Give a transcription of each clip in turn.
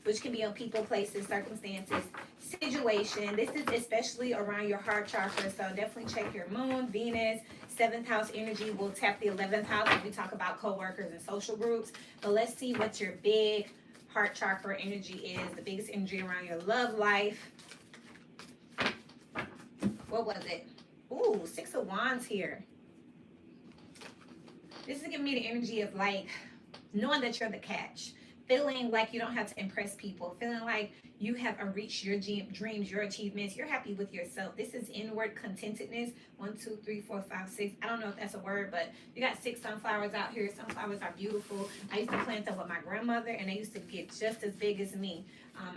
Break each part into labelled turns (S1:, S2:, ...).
S1: which can be on people, places, circumstances, situation. This is especially around your heart chakra, so definitely check your moon, Venus. Seventh house energy will tap the 11th house if we talk about co-workers and social groups. But let's see what your big heart chakra energy is, the biggest energy around your love life. What was it? Ooh, Six of Wands here. This is giving me the energy of like knowing that you're the catch, feeling like you don't have to impress people, feeling like you have reached your dreams, your achievements, you're happy with yourself. This is inward contentedness. 1, 2, 3, 4, 5, 6. I don't know if that's a word, but you got 6 sunflowers out here. Sunflowers are beautiful. I used to plant them with my grandmother, and they used to get just as big as me.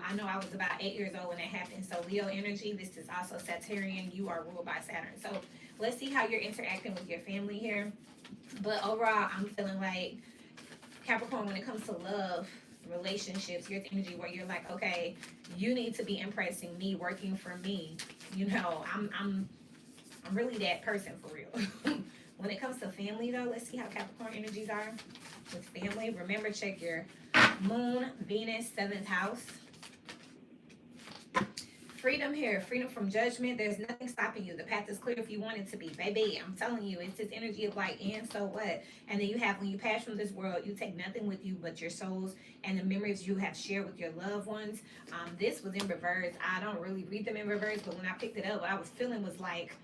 S1: I know I was about 8 years old when that happened. So Leo energy, this is also Saturnian. You are ruled by Saturn. So let's see how you're interacting with your family here. But overall, I'm feeling like Capricorn, when it comes to love, relationships, your energy where you're like, okay, you need to be impressing me, working for me. You know, I'm really that person for real. When it comes to family though, let's see how Capricorn energies are with family. Remember, check your moon, Venus, 7th house. Freedom here, freedom from judgment. There's nothing stopping you. The path is clear if you want it to be. Baby, I'm telling you, it's this energy of like, and so what? And then you have, when you pass from this world, you take nothing with you but your souls and the memories you have shared with your loved ones. This was in reverse. I don't really read them in reverse, but when I picked it up, what I was feeling was like,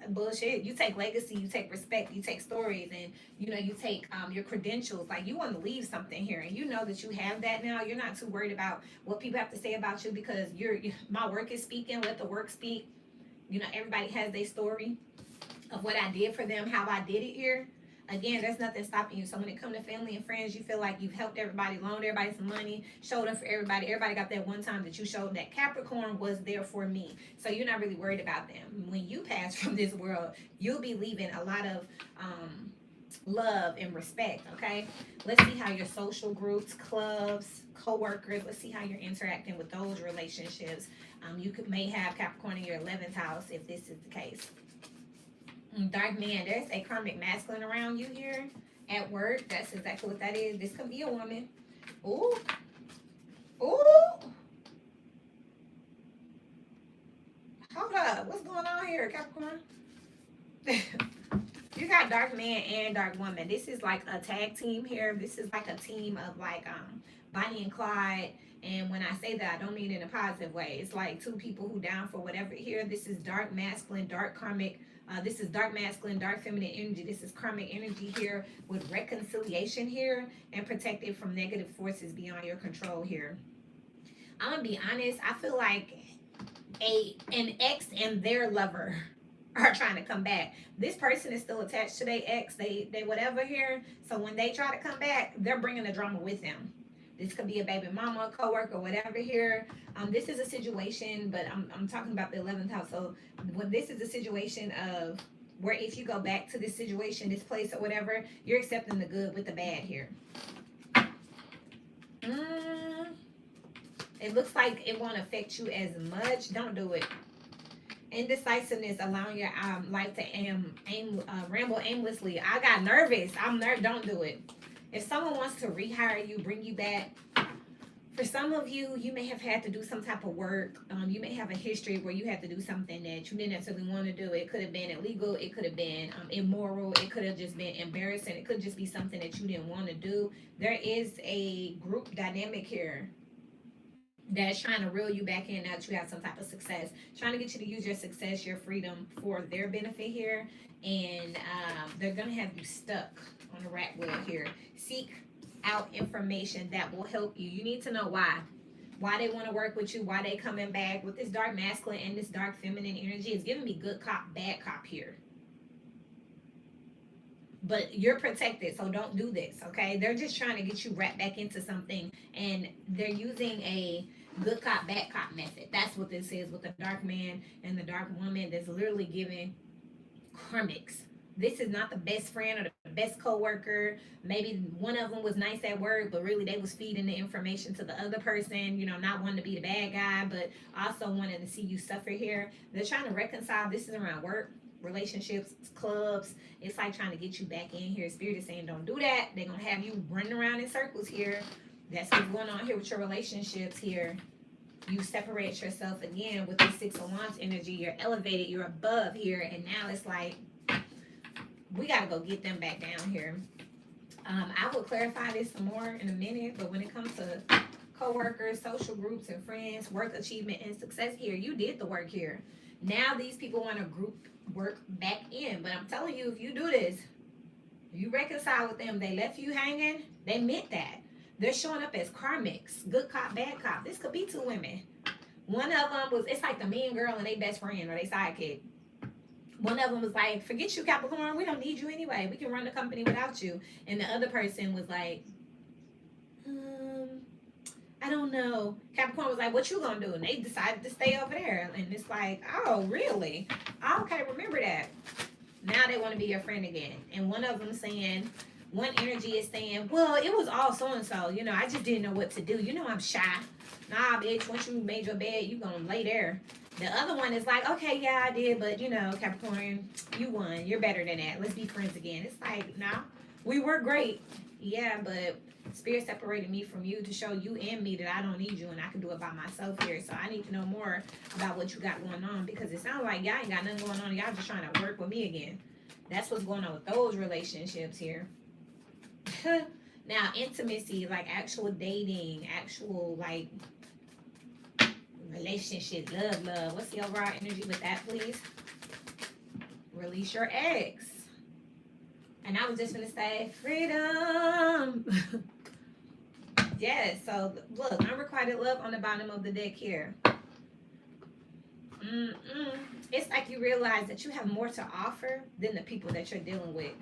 S1: bullshit. You take legacy, you take respect, you take stories, and you know, you take your credentials. Like, you want to leave something here, and you know that you have that now. You're not too worried about what people have to say about you, because my work is speaking. Let the work speak. You know, everybody has their story of what I did for them, how I did it here. Again, there's nothing stopping you. So when it comes to family and friends, you feel like you've helped everybody, loaned everybody some money, showed up for everybody. Everybody got that one time that you showed that Capricorn was there for me. So you're not really worried about them. When you pass from this world, you'll be leaving a lot of love and respect, okay? Let's see how your social groups, clubs, co-workers, let's see how you're interacting with those relationships. May have Capricorn in your 11th house if this is the case. Dark man, there's a karmic masculine around you here at work. That's exactly what that is. This could be a woman. Ooh. Ooh. Hold up. What's going on here, Capricorn? You got dark man and dark woman. This is like a tag team here. This is like a team of like Bonnie and Clyde. And when I say that, I don't mean it in a positive way. It's like two people who down for whatever here. This is dark masculine, dark karmic. This is dark masculine, dark feminine energy. This is karmic energy here with reconciliation here and protected from negative forces beyond your control here. I'm gonna be honest. I feel like an ex and their lover are trying to come back. This person is still attached to their ex. They whatever here. So when they try to come back, they're bringing the drama with them. This could be a baby mama, coworker, whatever here. This is a situation, but I'm talking about the 11th house. So when this is a situation of where if you go back to this situation, this place or whatever, you're accepting the good with the bad here. It looks like it won't affect you as much. Don't do it. Indecisiveness, allowing your life to ramble aimlessly. I got nervous. Don't do it. If someone wants to rehire you, bring you back, for some of you, you may have had to do some type of work. You may have a history where you had to do something that you didn't necessarily want to do. It could have been illegal. It could have been immoral. It could have just been embarrassing. It could just be something that you didn't want to do. There is a group dynamic here that's trying to reel you back in now that you have some type of success, trying to get you to use your success, your freedom for their benefit here. And they're going to have you stuck on the rat wheel here. Seek out information that will help you. You need to know why they want to work with you, why they coming back. With this dark masculine and this dark feminine energy, it's giving me good cop, bad cop here. But you're protected, so don't do this, okay? They're just trying to get you wrapped back into something, and they're using a good cop, bad cop method. That's what this is with the dark man and the dark woman that's literally giving karmics. This is not the best friend or the best co-worker. Maybe one of them was nice at work, but really they was feeding the information to the other person, you know, not wanting to be the bad guy, but also wanting to see you suffer here. They're trying to reconcile. This is around work, relationships, clubs. It's like trying to get you back in here. Spirit is saying don't do that. They're going to have you running around in circles here. That's what's going on here with your relationships here. You separate yourself again with the Six of Wands energy. You're elevated, you're above here, and now it's like we gotta go get them back down here. I will clarify this some more in a minute, but when it comes to co-workers, social groups, and friends, work achievement and success here, you did the work here. Now these people want to group work back in, but I'm telling you, if you do this, you reconcile with them, they left you hanging, they meant that. They're showing up as karmics, good cop, bad cop. This could be two women. One of them was, it's like the mean girl and they best friend or they sidekick. One of them was like, forget you, Capricorn, we don't need you anyway. We can run the company without you. And the other person was like, I don't know. Capricorn was like, what you gonna do? And they decided to stay over there. And it's like, oh, really? Okay, remember that. Now they want to be your friend again. And one of them saying, one energy is saying, well, it was all so-and-so. You know, I just didn't know what to do. You know I'm shy. Nah, bitch, once you made your bed, you gonna lay there. The other one is like, okay, yeah, I did, but, you know, Capricorn, you won. You're better than that. Let's be friends again. It's like, nah, we were great. Yeah, but Spirit separated me from you to show you and me that I don't need you and I can do it by myself here. So I need to know more about what you got going on because it sounds like y'all ain't got nothing going on. Y'all just trying to work with me again. That's what's going on with those relationships here. Now, intimacy, like actual dating, actual, like, relationship, love. What's the overall energy with that, please? Release your ex. And I was just going to say, freedom. Yes, so look, unrequited love on the bottom of the deck here. It's like you realize that you have more to offer than the people that you're dealing with.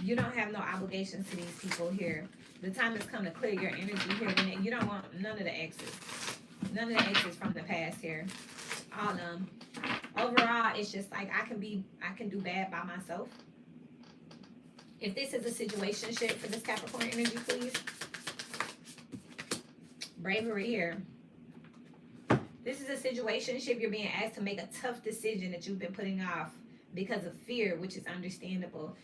S1: You don't have no obligations to these people here. The time has come to clear your energy here. You don't want none of the exes. None of the exes from the past here. All of them. Overall, it's just like I can do bad by myself. If this is a situationship for this Capricorn energy, please. Bravery here. This is a situationship. You're being asked to make a tough decision that you've been putting off because of fear, which is understandable.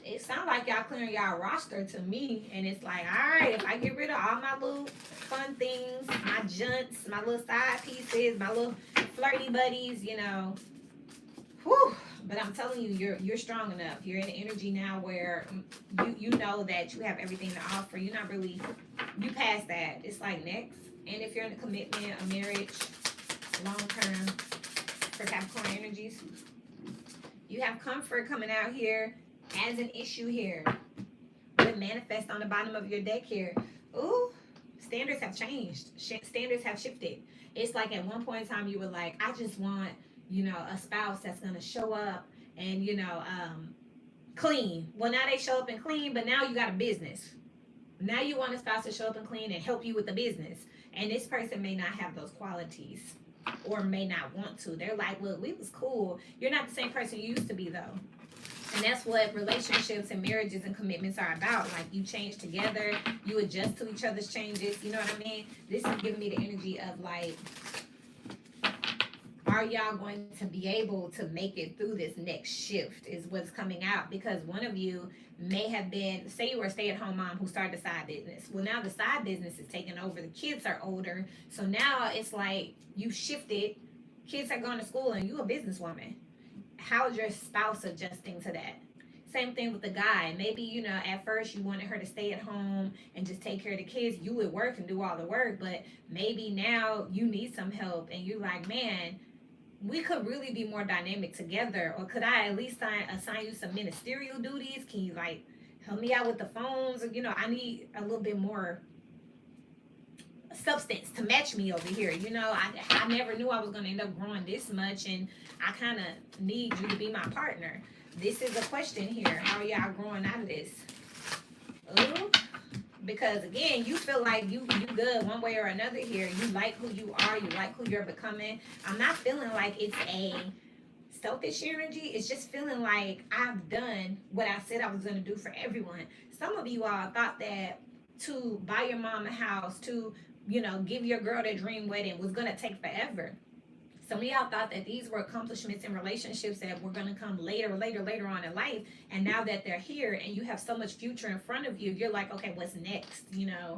S1: It sounds like y'all clearing y'all roster to me, and it's like, all right, if I get rid of all my little fun things, my junts, my little side pieces, my little flirty buddies, you know, whew. But I'm telling you, you're strong enough. You're in an energy now where you know that you have everything to offer. You're not really, you past that. It's like next. And if you're in a commitment, a marriage, long term for Capricorn energies, you have comfort coming out here as an issue here. With manifest on the bottom of your deck here. Ooh, standards have changed. Standards have shifted. It's like at one point in time you were like, I just want, you know, a spouse that's going to show up and, you know, clean. Well, now they show up and clean, but now you got a business. Now you want a spouse to show up and clean and help you with the business. And this person may not have those qualities or may not want to. They're like, look, we was cool. You're not the same person you used to be, though. And that's what relationships and marriages and commitments are about. Like, you change together. You adjust to each other's changes. You know what I mean? This is giving me the energy of, like, are y'all going to be able to make it through this next shift is what's coming out. Because one of you may have been, say you were a stay-at-home mom who started a side business. Well, now the side business is taking over. The kids are older. So now it's like you shifted. Kids are going to school and you a businesswoman. How's your spouse adjusting to that? Same thing with the guy. Maybe, you know, at first you wanted her to stay at home and just take care of the kids. You would work and do all the work. But maybe now you need some help and you're like, man, we could really be more dynamic together. Or could I at least assign you some ministerial duties? Can you, like, help me out with the phones? Or, you know, I need a little bit more substance to match me over here. You know, I never knew I was going to end up growing this much, and I kind of need you to be my partner. This is a question here. How are y'all growing out of this? Ooh. Because again, you feel like you good one way or another here. You like who you are. You like who you're becoming. I'm not feeling like it's a selfish energy. It's just feeling like I've done what I said I was going to do for everyone. Some of you all thought that to buy your mom a house, to, you know, give your girl that dream wedding was going to take forever. Some of y'all thought that these were accomplishments in relationships that were going to come later on in life. And now that they're here and you have so much future in front of you, you're like, okay, what's next? You know,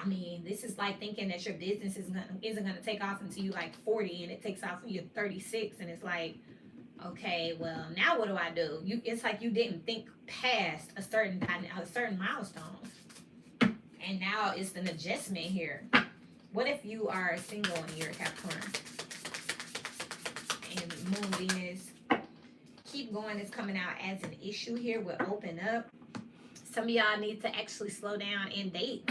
S1: I mean, this is like thinking that your business isn't going to take off until you like 40 and it takes off when you're 36. And it's like, okay, well, now what do I do? It's like you didn't think past a certain milestone. And now it's an adjustment here. What if you are single and you're a Capricorn? And Moon Venus, keep going is coming out as an issue here. We'll open up. Some of y'all need to actually slow down and date.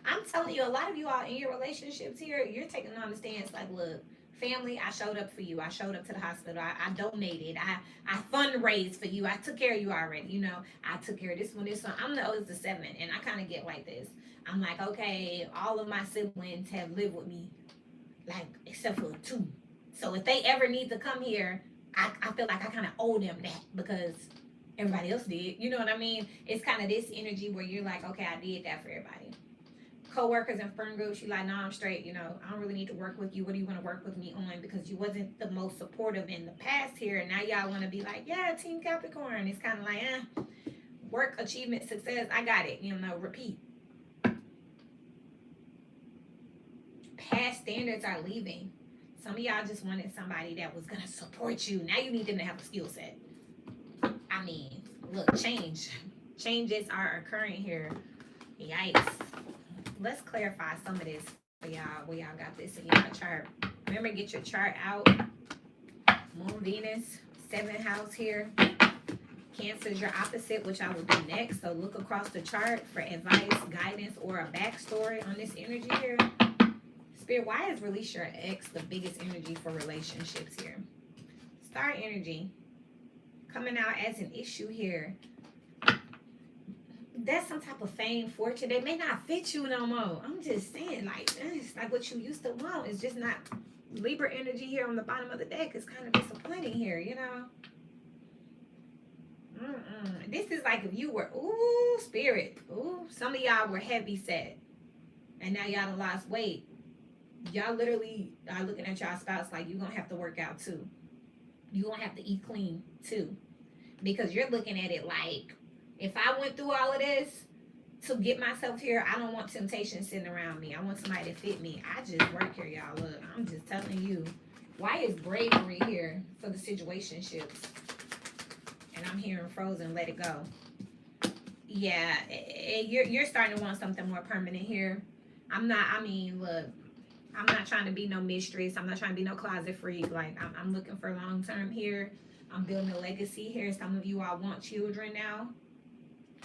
S1: I'm telling you, a lot of you all in your relationships here, you're taking on the stance like, look, family, I showed up for you. I showed up to the hospital. I donated. I fundraised for you. I took care of you already. You know, I took care of this one. I'm the oldest of 7, and I kind of get like this. I'm like, okay, all of my siblings have lived with me, like, except for 2. So if they ever need to come here, I feel like I kind of owe them that because everybody else did. You know what I mean? It's kind of this energy where you're like, okay, I did that for everybody. Co-workers and friend groups, you like, no, I'm straight. You know, I don't really need to work with you. What do you want to work with me on? Because you wasn't the most supportive in the past here. And now y'all want to be like, yeah, Team Capricorn. It's kind of like, work, achievement, success. I got it. You know, repeat. Past standards are leaving. Some of y'all just wanted somebody that was going to support you. Now you need them to have a skill set. I mean, look, changes are occurring here. Yikes. Let's clarify some of this for y'all, where y'all got this in your chart. Remember, get your chart out. Moon, Venus, 7th house here. Cancer is your opposite, which I will do next. So look across the chart for advice, guidance, or a backstory on this energy here. Spirit, why is release your ex the biggest energy for relationships here? Star energy coming out as an issue here. That's some type of fame, fortune. They may not fit you no more. I'm just saying, like, it's like what you used to want. It's just not. Libra energy here on the bottom of the deck is kind of disappointing here, you know. This is like if you were, ooh, spirit. Ooh, some of y'all were heavy set. And now y'all done lost weight. Y'all literally are looking at y'all spouse like you're going to have to work out too. You're going to have to eat clean too. Because you're looking at it like, if I went through all of this to get myself here, I don't want temptation sitting around me. I want somebody to fit me. I just work here, y'all. Look, I'm just telling you. Why is bravery here for the situationships? And I'm hearing frozen, let it go. Yeah, you're starting to want something more permanent here. Look, I'm not trying to be no mistress. I'm not trying to be no closet freak. Like, I'm looking for long term here. I'm building a legacy here. Some of you all want children now.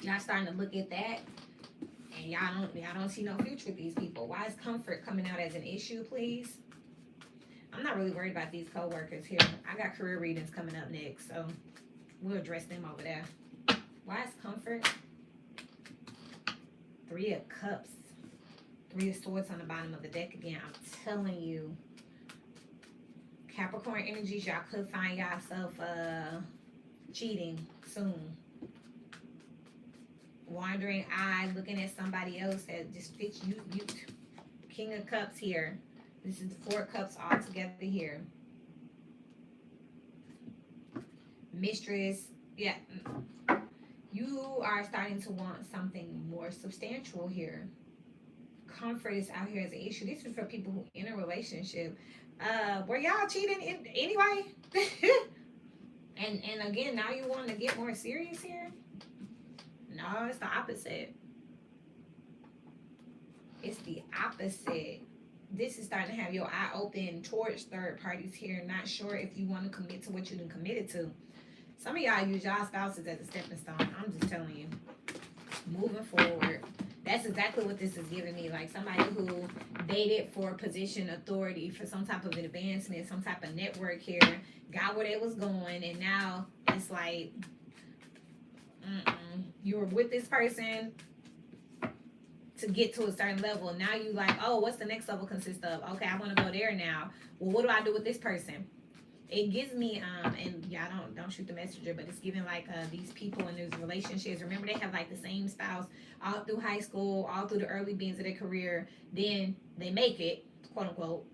S1: Y'all starting to look at that. And y'all don't see no future with these people. Why is comfort coming out as an issue, please? I'm not really worried about these co-workers here. I got career readings coming up next, so we'll address them over there. Why is comfort? 3 of Cups. 3 of Swords on the bottom of the deck again. I'm telling you. Capricorn energies, y'all could find yourself cheating soon. Wandering eye, looking at somebody else that just fits you. King of Cups here. This is 4 cups all together here. Mistress. Yeah. You are starting to want something more substantial here. Comfort is out here as an issue. This is for people who in a relationship. Were y'all cheating anyway? and again, now you want to get more serious here? No, it's the opposite. It's the opposite. This is starting to have your eye open towards third parties here. Not sure if you want to commit to what you've been committed to. Some of y'all use y'all spouses as a stepping stone. I'm just telling you. Moving forward. That's exactly what this is giving me. Like somebody who dated for position, authority, for some type of advancement, some type of network here, got where they was going, and now it's like, you were with this person to get to a certain level. Now you like, oh, what's the next level consist of? Okay, I want to go there now. Well, what do I do with this person? It gives me, and y'all don't shoot the messenger, but it's giving like these people in these relationships. Remember, they have like the same spouse all through high school, all through the early beings of their career. Then they make it, quote unquote,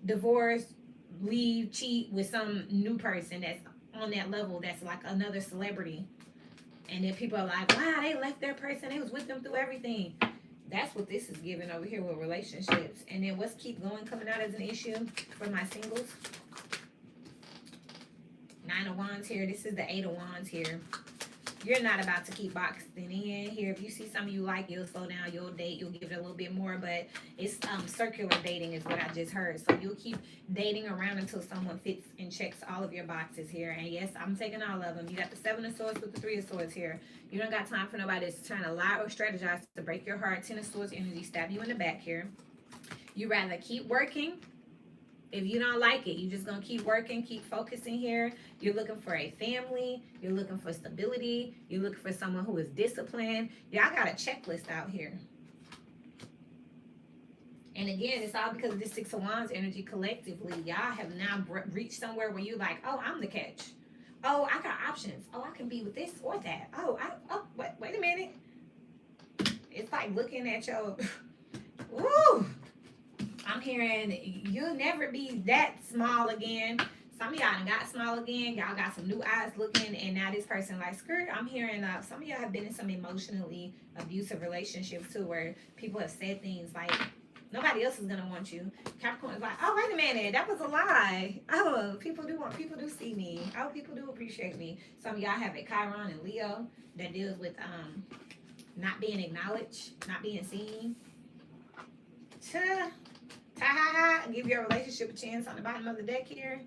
S1: divorce, leave, cheat with some new person that's on that level, that's like another celebrity. And then people are like, wow, they left their person. They was with them through everything. That's what this is giving over here with relationships. And then what's keep going coming out as an issue for my singles? Nine of Wands here. This is the Eight of Wands here. You're not about to keep boxing in here. If you see something you like, you'll slow down, you'll date, you'll give it a little bit more. But it's circular dating is what I just heard. So you'll keep dating around until someone fits and checks all of your boxes here. And yes, I'm taking all of them. You got the Seven of Swords with the Three of Swords here. You don't got time for nobody that's trying to lie or strategize to break your heart. Ten of Swords energy, stab you in the back here. You rather keep working. If you don't like it, you're just going to keep working, keep focusing here. You're looking for a family. You're looking for stability. You're looking for someone who is disciplined. Y'all got a checklist out here. And again, it's all because of this Six of Wands energy collectively. Y'all have now reached somewhere where you're like, oh, I'm the catch. Oh, I got options. Oh, I can be with this or that. Oh, wait a minute. It's like looking at your... Woo! I'm hearing you'll never be that small again. Some of y'all done got small again. Y'all got some new eyes looking, and now this person like, skirt. I'm hearing some of y'all have been in some emotionally abusive relationships too, where people have said things like, nobody else is gonna want you. Capricorn is like, oh, wait a minute, that was a lie. Oh, people do see me. Oh, people do appreciate me. Some of y'all have a Chiron and Leo that deals with not being acknowledged, not being seen. Give your relationship a chance on the bottom of the deck here.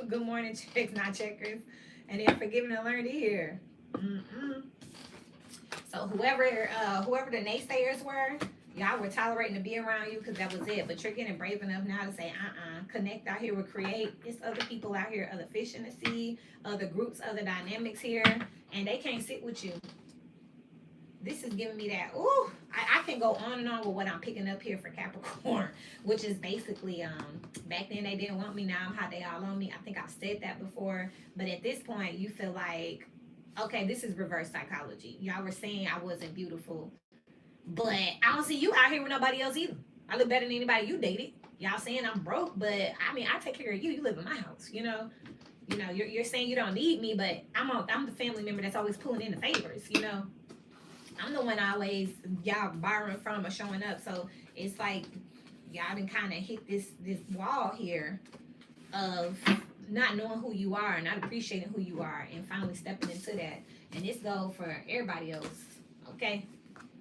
S1: Good morning, checks, not checkers. And then forgiving and learning here. So whoever the naysayers were, y'all were tolerating to be around you because that was it. But you're getting brave enough now to say, connect out here with create. It's other people out here, other fish in the sea, other groups, other dynamics here. And they can't sit with you. This is giving me that, ooh, I can go on and on with what I'm picking up here for Capricorn, which is basically, back then they didn't want me, now I'm hot, they all on me. I think I've said that before, but at this point, you feel like, okay, this is reverse psychology. Y'all were saying I wasn't beautiful, but I don't see you out here with nobody else either. I look better than anybody you dated. Y'all saying I'm broke, but I mean, I take care of you. You live in my house, you know. You're saying you don't need me, but I'm the family member that's always pulling in the favors, you know. I'm the one always y'all borrowing from or showing up. So it's like y'all done kind of hit this wall here of not knowing who you are, not appreciating who you are, and finally stepping into that. And this goes for everybody else, okay?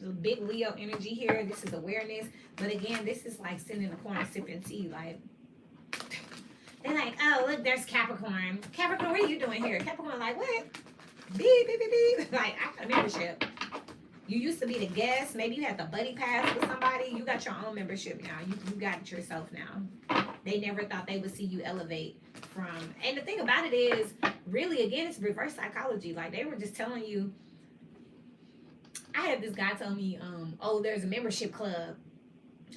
S1: The big Leo energy here. This is awareness. But again, this is like sitting in the corner sipping tea. Like, they're like, oh, look, there's Capricorn. Capricorn, what are you doing here? Capricorn like, what? Beep, beep, beep, beep. Like, I got a membership. You used to be the guest. Maybe you had the buddy pass with somebody. You got your own membership now. You got it yourself now. They never thought they would see you elevate from. And the thing about it is, really, again, it's reverse psychology. Like, they were just telling you. I had this guy tell me, oh, there's a membership club.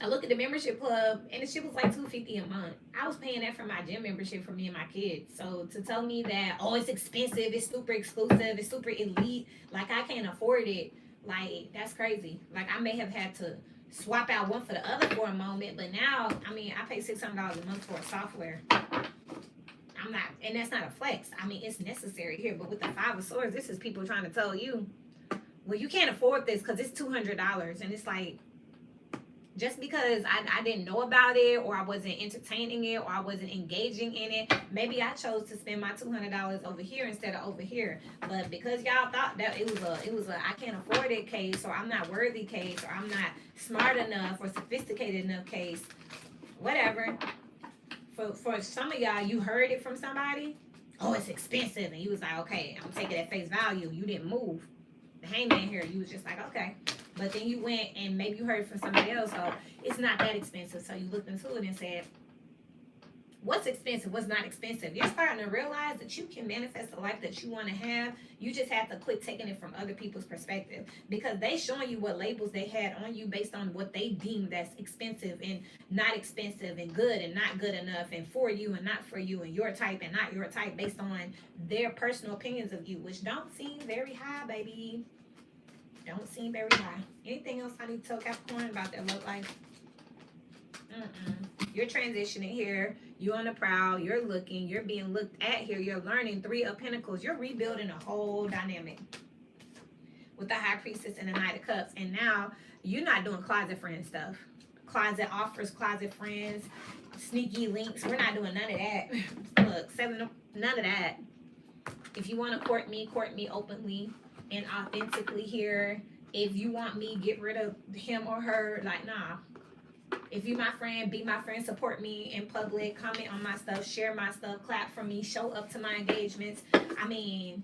S1: I look at the membership club, and the shit was like $250 a month. I was paying that for my gym membership for me and my kids. So to tell me that, oh, it's expensive, it's super exclusive, it's super elite, like I can't afford it. Like, that's crazy. Like, I may have had to swap out one for the other for a moment, but now, I mean, I pay $600 a month for a software. I'm not, and that's not a flex. I mean, it's necessary here, but with the Five of Swords, this is people trying to tell you, well, you can't afford this because it's $200, and it's like, just because I didn't know about it, or I wasn't entertaining it, or I wasn't engaging in it, maybe I chose to spend my $200 over here instead of over here. But because y'all thought that it was a I can't afford it case, or I'm not worthy case, or I'm not smart enough or sophisticated enough case, whatever. For some of y'all, you heard it from somebody. Oh, it's expensive, and you was like, okay, I'm taking it at face value. You didn't move. The hangman here, you was just like, okay. But then you went and maybe you heard from somebody else, so it's not that expensive. So you looked into it and said, what's expensive? What's not expensive? You're starting to realize that you can manifest the life that you want to have. You just have to quit taking it from other people's perspective, because they showing you what labels they had on you based on what they deem that's expensive and not expensive, and good and not good enough, and for you and not for you, and your type and not your type, based on their personal opinions of you, which don't seem very high, baby. Don't seem very high. Anything else I need to tell Capricorn about their love life? You're transitioning here. You're on the prowl. You're looking. You're being looked at here. You're learning. 3 of Pentacles. You're rebuilding a whole dynamic with the High Priestess and the Knight of Cups. And now you're not doing closet friend stuff. Closet offers, closet friends, sneaky links. We're not doing none of that. Look, none of that. If you want to court me openly and authentically here. If you want me, get rid of him or her. Like, nah. If you my friend, be my friend, support me in public, comment on my stuff, share my stuff, clap for me, show up to my engagements. I mean,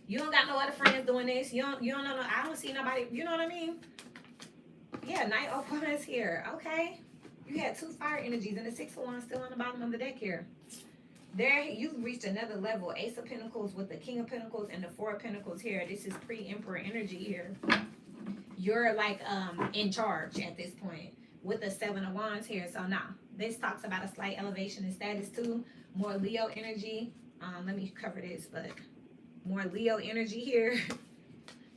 S1: you don't got no other friends doing this. You don't know. I don't see nobody. You know what I mean? Yeah, Knight of Wands here. Okay. You had 2 fire energies and the 6 of Wands still on the bottom of the deck here. There, you've reached another level. Ace of Pentacles with the King of Pentacles and the 4 of Pentacles here. This is pre-Emperor energy here. You're like in charge at this point with the 7 of Wands here. So now, this talks about a slight elevation in status too. More Leo energy. Let me cover this, but more Leo energy here.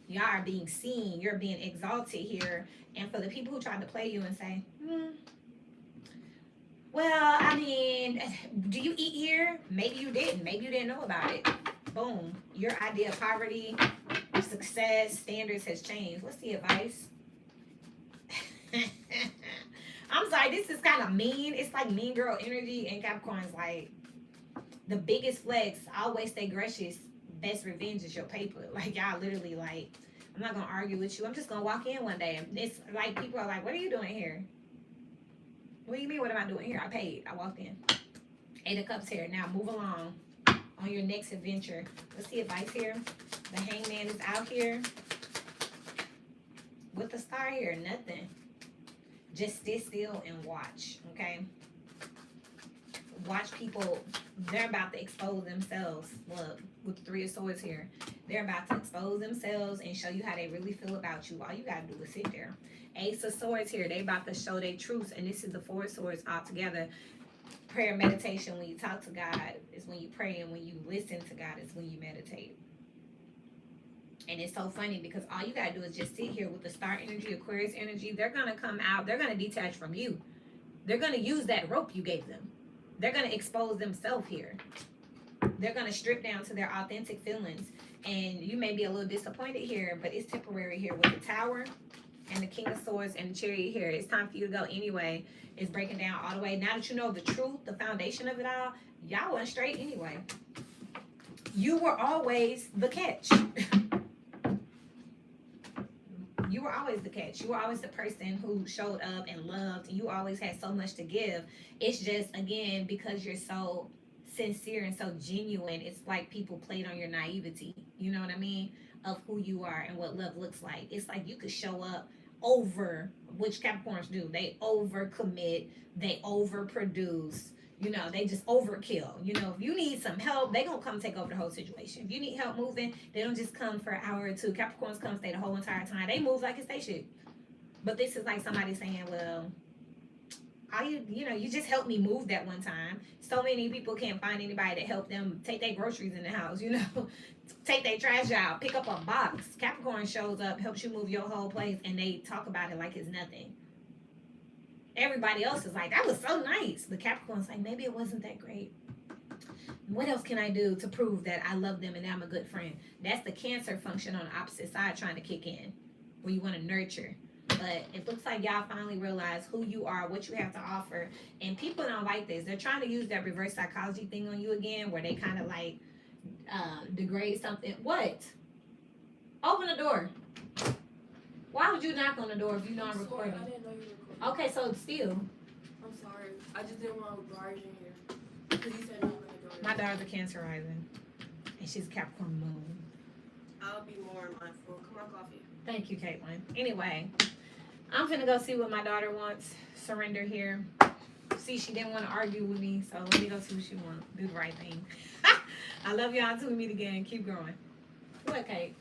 S1: Y'all are being seen. You're being exalted here. And for the people who tried to play you and say, well, I mean, do you eat here? Maybe you didn't. Maybe you didn't know about it. Boom. Your idea of poverty, success, standards has changed. What's the advice? I'm sorry, this is kind of mean. It's like mean girl energy, and Capricorn's like the biggest flex. Always stay gracious. Best revenge is your paper. Like, y'all literally like, I'm not gonna argue with you. I'm just gonna walk in one day. And it's like people are like, what are you doing here? What do you mean, what am I doing here? I paid. I walked in. 8 of Cups here. Now move along on your next adventure. What's the advice here? The Hangman is out here. With the Star here, nothing. Just stay still and watch, okay? Watch people. They're about to expose themselves. Look, with 3 of Swords here. They're about to expose themselves and show you how they really feel about you. All you got to do is sit there. Ace of Swords here. They about to show their truths. And this is the 4 of Swords all together. Prayer, meditation, when you talk to God, is when you pray. And when you listen to God, is when you meditate. And it's so funny because all you got to do is just sit here with the Star energy, Aquarius energy. They're going to come out. They're going to detach from you. They're going to use that rope you gave them. They're going to expose themselves here. They're going to strip down to their authentic feelings. And you may be a little disappointed here, but it's temporary here with the Tower and the King of Swords and the Chariot here. It's time for you to go anyway. It's breaking down all the way. Now that you know the truth, the foundation of it all, y'all went straight anyway. You were always the catch. You were always the catch. You were always the person who showed up and loved. And you always had so much to give. It's just, again, because you're so sincere and so genuine, it's like people played on your naivety. You know what I mean? Of who you are and what love looks like. It's like you could show up over, which Capricorns do. They overcommit. They overproduce. You know, they just overkill. You know, if you need some help, they gonna come take over the whole situation. If you need help moving, they don't just come for an hour or two. Capricorns come stay the whole entire time. They move like it's they shit. But this is like somebody saying, well, you just helped me move that one time. So many people can't find anybody to help them take their groceries in the house, you know, take their trash out, pick up a box. Capricorn shows up, helps you move your whole place, and they talk about it like it's nothing. Everybody else is like, that was so nice. The Capricorn's like, maybe it wasn't that great. What else can I do to prove that I love them and that I'm a good friend? That's the Cancer function on the opposite side trying to kick in, where you want to nurture. But it looks like y'all finally realize who you are, what you have to offer. And people don't like this. They're trying to use that reverse psychology thing on you again, where they kind of like degrade something. What? Open the door. Why would you knock on the door if you know I'm recording?
S2: I didn't know you were recording.
S1: Okay, so still.
S2: I'm sorry. I just didn't want to barge in here. Because you said open the door.
S1: My daughter's a Cancer rising. And she's Capricorn moon.
S2: I'll be more mindful. Come on, coffee.
S1: Thank you, Caitlin. Anyway, I'm finna go see what my daughter wants. Surrender here. See, she didn't want to argue with me, so let me go see what she wants. Do the right thing. I love y'all until we meet again. Keep growing. What, Kate?